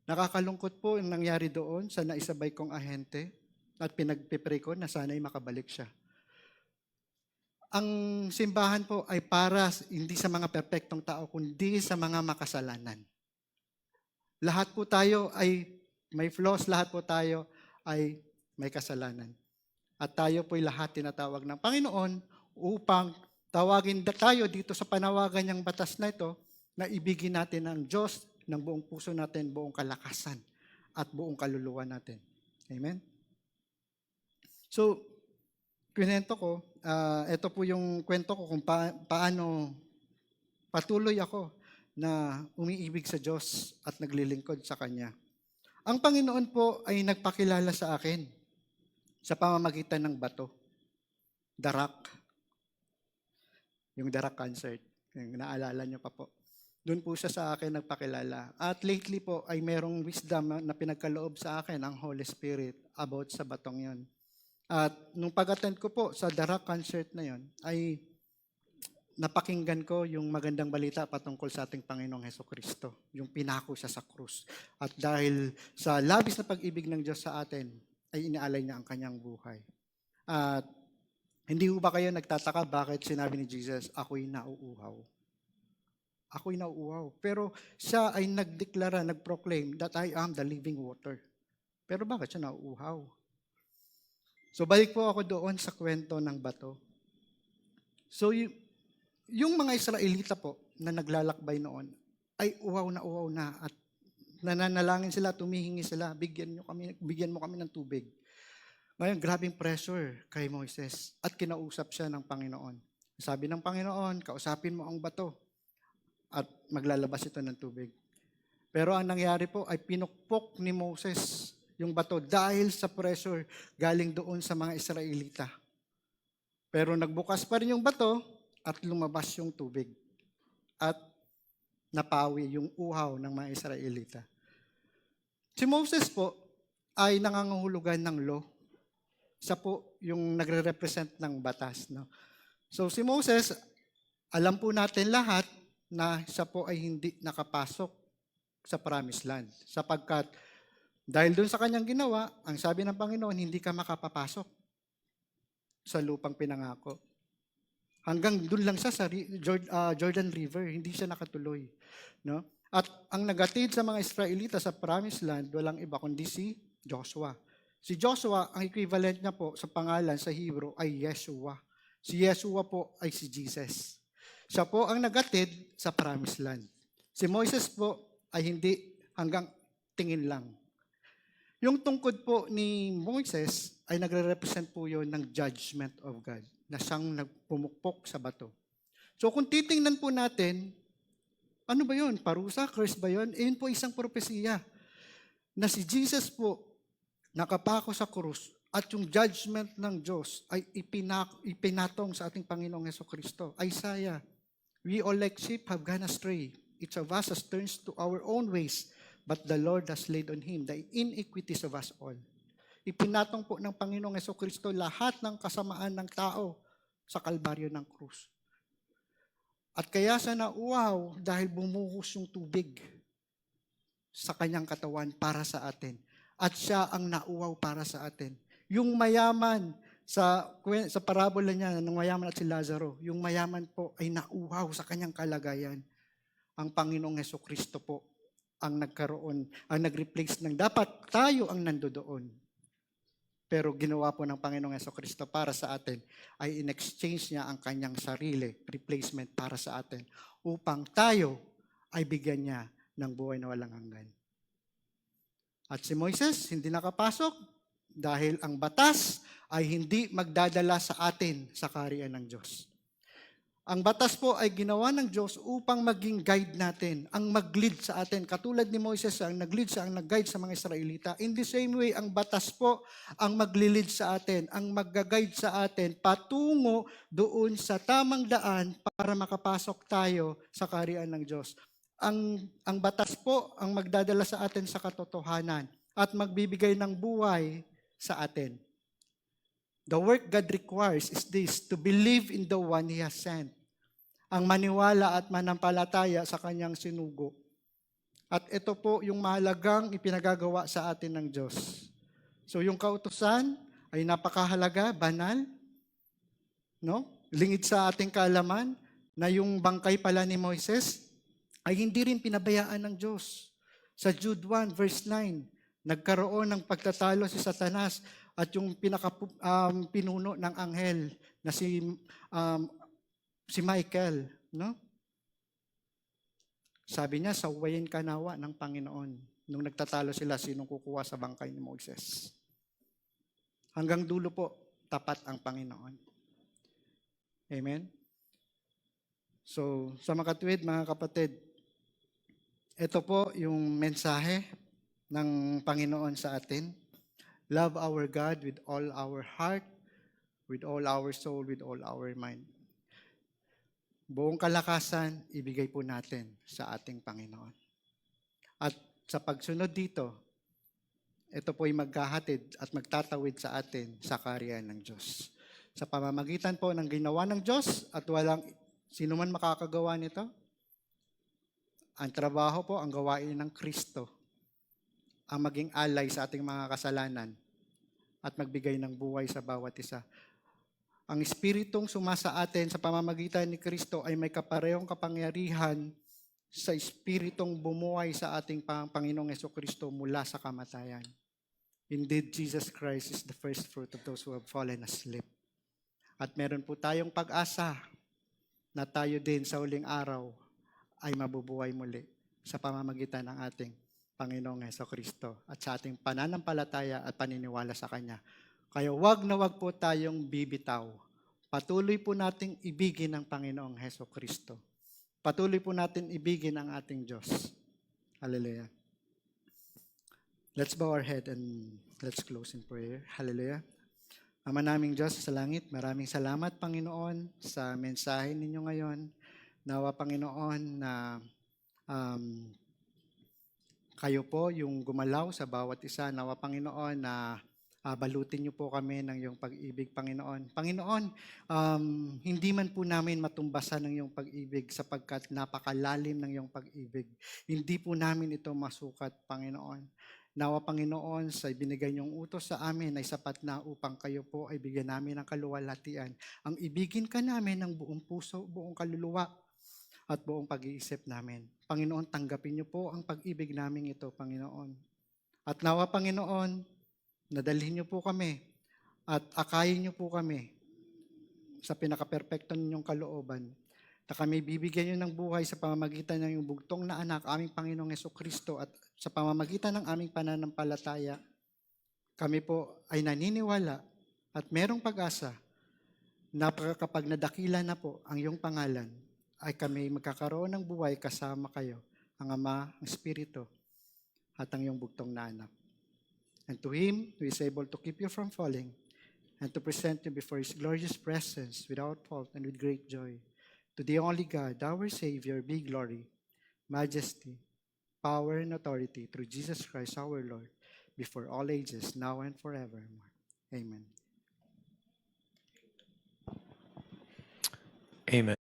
Nakakalungkot po yung nangyari doon sa naisabay kong ahente at pinagpipray ko na sana'y makabalik siya. Ang simbahan po ay para hindi sa mga perpektong tao, kundi sa mga makasalanan. Lahat po tayo ay may flaws, lahat po tayo ay may kasalanan. At tayo po'y lahat tinatawag ng Panginoon upang tawagin tayo dito sa panawagan niyang batas na ito, na ibigin natin ang Diyos ng buong puso natin, buong kalakasan, at buong kaluluwa natin. Amen? So, kwento ko, ito po yung kwento ko kung paano patuloy ako na umiibig sa Diyos at naglilingkod sa Kanya. Ang Panginoon po ay nagpakilala sa akin sa pamamagitan ng bato. The Rock. Yung The Rock concert. Yung naalala niyo pa po. Doon po siya sa akin nagpakilala. At lately po ay merong wisdom na pinagkaloob sa akin ang Holy Spirit about sa batong yon. At nung pag-attend ko po sa The Rock concert na yon, ay napakinggan ko yung magandang balita patungkol sa ating Panginoong Kristo. Yung pinako siya sa krus. At dahil sa labis na pag-ibig ng Diyos sa atin, ay inaalay niya ang kanyang buhay. At hindi ba kayo nagtataka bakit sinabi ni Jesus, ako'y nauuhaw? Ako'y nauuhaw. Pero siya ay nagdeklara, nagproclaim that I am the living water. Pero bakit siya nauuhaw? So balik po ako doon sa kwento ng bato. So yung mga Israelita po na naglalakbay noon ay uhaw na at nananalangin sila, tumihingi sila, bigyan mo kami ng tubig. Ngayon, grabing pressure kay Moises at kinausap siya ng Panginoon. Sabi ng Panginoon, kausapin mo ang bato at maglalabas ito ng tubig. Pero ang nangyari po ay pinukpok ni Moses yung bato dahil sa pressure galing doon sa mga Israelita. Pero nagbukas pa rin yung bato at lumabas yung tubig. At napawi yung uhaw ng mga Israelita. Si Moses po ay nangangahulugan ng law. Siya po yung nagre-represent ng batas. No? So si Moses, alam po natin lahat na siya po ay hindi nakapasok sa promised land. Sapagkat dahil doon sa kanyang ginawa, ang sabi ng Panginoon, hindi ka makapapasok sa lupang pinangako. Hanggang doon lang siya sa Jordan River, hindi siya nakatuloy. No? At ang nagatid sa mga Israelita sa promised land, walang iba kundi si Joshua. Si Joshua, ang equivalent niya po sa pangalan sa Hebrew ay Yeshua. Si Yeshua po ay si Jesus. Siya po ang nagatid sa promised land. Si Moises po ay hindi hanggang tingin lang. Yung tungkod po ni Moises ay nagre-represent po yun ng judgment of God, na siyang nagpumukpok sa bato. So kung titingnan po natin, ano ba yun? Parusa? Curse ba yun? Yun po isang propesiya na si Jesus po nakapako sa krus at yung judgment ng Diyos ay ipinatong sa ating Panginoong Hesukristo. Isaiah, we all like sheep have gone astray. Each of us has turned to our own ways, but the Lord has laid on Him the iniquities of us all. Ipinatong po ng Panginoong Hesukristo lahat ng kasamaan ng tao sa kalbaryo ng krus. At kaya siya nauuhaw dahil bumuhos yung tubig sa kanyang katawan para sa atin. At siya ang nauuhaw para sa atin. Yung mayaman, sa parabola niya ng mayaman at si Lazaro, yung mayaman po ay nauuhaw sa kanyang kalagayan. Ang Panginoong Hesukristo po ang nag-replace ng dapat tayo ang nandoon. Pero ginawa po ng Panginoong Hesukristo para sa atin ay in-exchange niya ang kanyang sarili, replacement para sa atin, upang tayo ay bigyan niya ng buhay na walang hanggan. At si Moises hindi nakapasok dahil ang batas ay hindi magdadala sa atin sa kaharian ng Diyos. Ang batas po ay ginawa ng Diyos upang maging guide natin, ang mag-lead sa atin. Katulad ni Moises, ang nag-lead siya, ang nag-guide sa mga Israelita. In the same way, ang batas po ang mag-lead sa atin, ang mag-guide sa atin patungo doon sa tamang daan para makapasok tayo sa kaharian ng Diyos. Ang batas po ang magdadala sa atin sa katotohanan at magbibigay ng buhay sa atin. The work God requires is this, to believe in the one He has sent. Ang maniwala at manampalataya sa kanyang sinugo. At ito po yung mahalagang ipinagagawa sa atin ng Diyos. So yung kautusan ay napakahalaga, banal, no? Lingid sa ating kaalaman na yung bangkay pala ni Moises ay hindi rin pinabayaan ng Diyos. Sa Jude 1 verse 9, nagkaroon ng pagtatalo si Satanas at yung pinuno ng anghel na si Michael, no? Sabi niya, sawayin ka nawa ng Panginoon. Nung nagtatalo sila, sinong kukuha sa bangkay ni Moises? Hanggang dulo po, tapat ang Panginoon. Amen? So, sa makatwid, mga kapatid, ito po yung mensahe ng Panginoon sa atin. Love our God with all our heart, with all our soul, with all our mind. Buong kalakasan, ibigay po natin sa ating Panginoon. At sa pagsunod dito, ito po ay magkahatid at magtatawid sa atin sa kaharian ng Diyos. Sa pamamagitan po ng ginawa ng Diyos at walang sino man makakagawa nito, ang trabaho po, ang gawain ng Kristo, ang maging alay sa ating mga kasalanan at magbigay ng buhay sa bawat isa. Ang Espiritong sumasa atin sa pamamagitan ni Kristo ay may kaparehong kapangyarihan sa Espiritong bumuhay sa ating Panginoong Hesukristo mula sa kamatayan. Indeed, Jesus Christ is the first fruit of those who have fallen asleep. At meron po tayong pag-asa na tayo din sa huling araw ay mabubuhay muli sa pamamagitan ng ating Panginoong Hesukristo at sa ating pananampalataya at paniniwala sa Kanya. Kaya wag na wag po tayong bibitaw. Patuloy po nating ibigin ang Panginoong Hesukristo. Patuloy po natin ibigin ang ating Diyos. Hallelujah. Let's bow our head and let's close in prayer. Hallelujah. Ama naming Diyos sa langit, maraming salamat Panginoon sa mensahe ninyo ngayon. Nawa Panginoon na kayo po yung gumalaw sa bawat isa. Nawa Panginoon na balutin niyo po kami ng iyong pag-ibig, Panginoon. Panginoon, hindi man po namin matumbasan ng iyong pag-ibig sapagkat napakalalim ng iyong pag-ibig. Hindi po namin ito masukat, Panginoon. Nawa, Panginoon, sa ibinigay niyong utos sa amin ay sapat na upang kayo po ay bigyan namin ng kaluwalhatian. Ang ibigin ka namin ng buong puso, buong kaluluwa, at buong pag-iisip namin. Panginoon, tanggapin niyo po ang pag-ibig namin ito, Panginoon. At nawa, Panginoon, nadalhin niyo po kami at akayin niyo po kami sa pinaka-perpekto ninyong kalooban. na kami bibigyan niyo ng buhay sa pamamagitan ng iyong bugtong na anak, aming Panginoong Jesucristo, at sa pamamagitan ng aming pananampalataya, kami po ay naniniwala at merong pag-asa na kapag nadakila na po ang iyong pangalan, ay kami magkakaroon ng buhay kasama kayo, ang Ama, ang Espiritu, at ang iyong bugtong na anak. And to Him who is able to keep you from falling and to present you before His glorious presence without fault and with great joy, to the only God, our Savior, be glory, majesty, power, and authority through Jesus Christ our Lord, before all ages, now and forevermore. Amen. Amen.